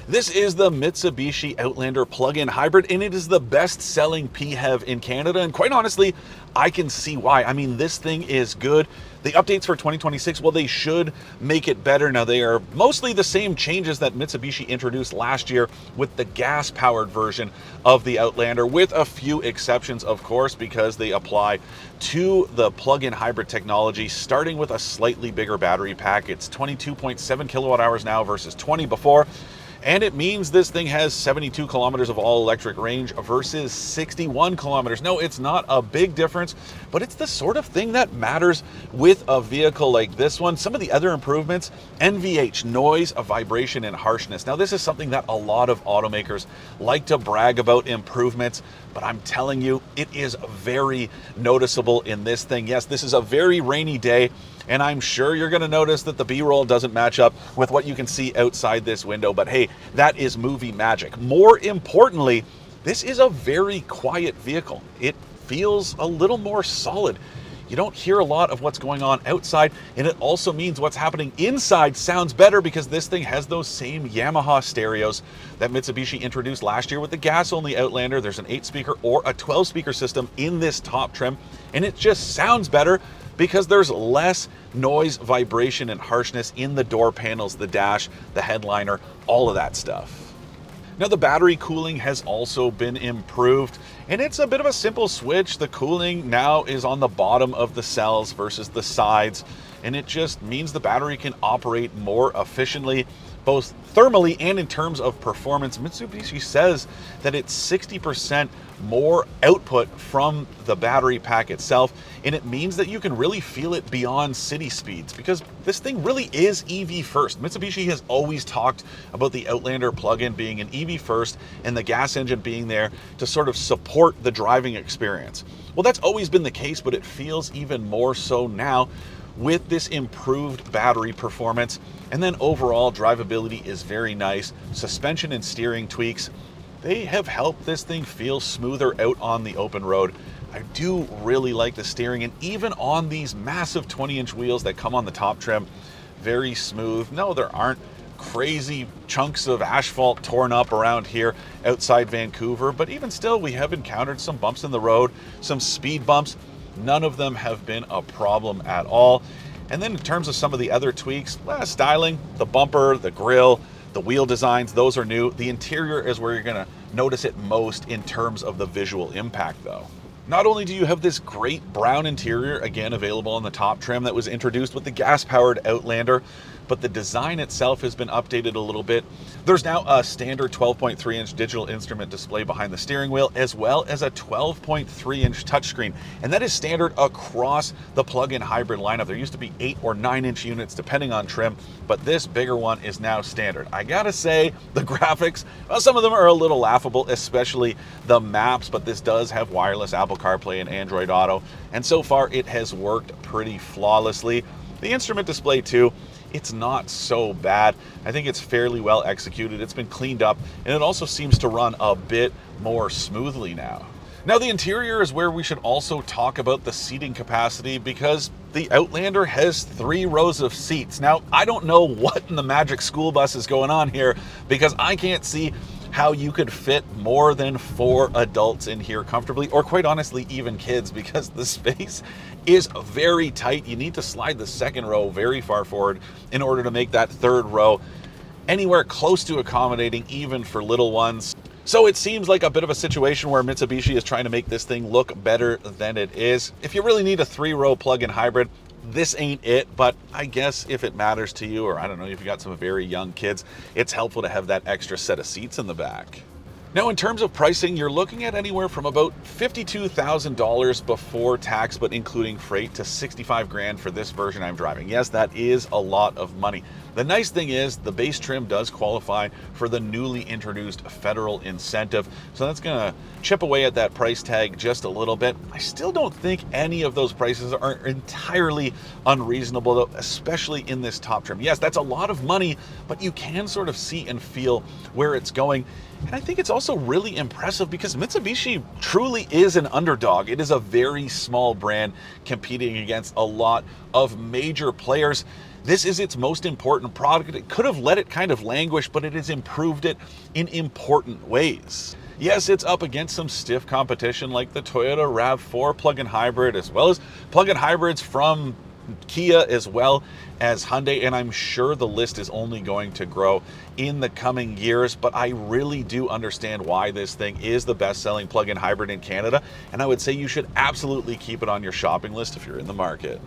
This is the Mitsubishi Outlander plug-in hybrid, and it is the best-selling PHEV in Canada, and quite honestly, I can see why. I mean, this thing is good. The updates for 2026, well, they should make it better. Now, they are mostly the same changes that Mitsubishi introduced last year with the gas-powered version of the Outlander, with a few exceptions, of course, because they apply to the plug-in hybrid technology, starting with a slightly bigger battery pack. It's 22.7 kilowatt hours now versus 20 before. And it means this thing has 72 kilometers of all-electric range versus 61 kilometers. No, it's not a big difference, but it's the sort of thing that matters with a vehicle like this one. Some of the other improvements, NVH, noise, vibration, and harshness. Now, this is something that a lot of automakers like to brag about improvements, but I'm telling you, it is very noticeable in this thing. Yes, this is a very rainy day, and I'm sure you're going to notice that the B-roll doesn't match up with what you can see outside this window, but hey, that is movie magic. More importantly, this is a very quiet vehicle. It feels a little more solid. You don't hear a lot of what's going on outside, and it also means what's happening inside sounds better because this thing has those same Yamaha stereos that Mitsubishi introduced last year with the gas-only Outlander. There's an 8-speaker or a 12-speaker system in this top trim, and it just sounds better because there's less noise, vibration, and harshness in the door panels, the dash, the headliner, all of that stuff. Now, the battery cooling has also been improved, and it's a bit of a simple switch. The cooling now is on the bottom of the cells versus the sides, and it just means the battery can operate more efficiently, both thermally and in terms of performance. Mitsubishi says that it's 60% more output from the battery pack itself, and it means that you can really feel it beyond city speeds because this thing really is EV first. Mitsubishi has always talked about the Outlander plug-in being an EV first and the gas engine being there to sort of support the driving experience. Well, that's always been the case, but it feels even more so now with this improved battery performance. And then overall drivability is very nice. Suspension and steering tweaks, they have helped this thing feel smoother out on the open road. I do really like the steering, and even on these massive 20-inch wheels that come on the top trim, very smooth. No, there aren't crazy chunks of asphalt torn up around here outside Vancouver, but even still, we have encountered some bumps in the road, some speed bumps. None of them have been a problem at all. And then in terms of some of the other tweaks, styling, the bumper, the grille, the wheel designs, those are new. The interior is where you're going to notice it most in terms of the visual impact, though. Not only do you have this great brown interior, again available on the top trim that was introduced with the gas-powered Outlander, but the design itself has been updated a little bit. There's now a standard 12.3-inch digital instrument display behind the steering wheel, as well as a 12.3-inch touchscreen. And that is standard across the plug-in hybrid lineup. There used to be 8 or 9-inch units, depending on trim, but this bigger one is now standard. I gotta say, the graphics, well, some of them are a little laughable, especially the maps, but this does have wireless Apple CarPlay and Android Auto, and so far it has worked pretty flawlessly. The instrument display too, it's not so bad. I think it's fairly well executed. It's been cleaned up, and it also seems to run a bit more smoothly now. Now, the interior is where we should also talk about the seating capacity because the Outlander has 3 rows of seats. Now, I don't know what in the magic school bus is going on here because I can't see how you could fit more than 4 adults in here comfortably, or quite honestly, even kids, because the space is very tight. You need to slide the second row very far forward in order to make that third row anywhere close to accommodating, even for little ones. So it seems like a bit of a situation where Mitsubishi is trying to make this thing look better than it is. If you really need a 3-row plug-in hybrid, this ain't it, but I guess if it matters to you, or I don't know, if you got some very young kids, it's helpful to have that extra set of seats in the back. Now, in terms of pricing, you're looking at anywhere from about $52,000 before tax, but including freight, to $65,000 for this version I'm driving. Yes, that is a lot of money. The nice thing is the base trim does qualify for the newly introduced federal incentive, so that's going to chip away at that price tag just a little bit. I still don't think any of those prices are entirely unreasonable, though, especially in this top trim. Yes, that's a lot of money, but you can sort of see and feel where it's going. And I think it's also really impressive because Mitsubishi truly is an underdog. It is a very small brand competing against a lot of major players. This is its most important product. It could have let it kind of languish, but it has improved it in important ways. Yes, it's up against some stiff competition like the Toyota RAV4 plug-in hybrid, as well as plug-in hybrids from Kia as well as Hyundai, and I'm sure the list is only going to grow in the coming years, but I really do understand why this thing is the best-selling plug-in hybrid in Canada, and I would say you should absolutely keep it on your shopping list if you're in the market.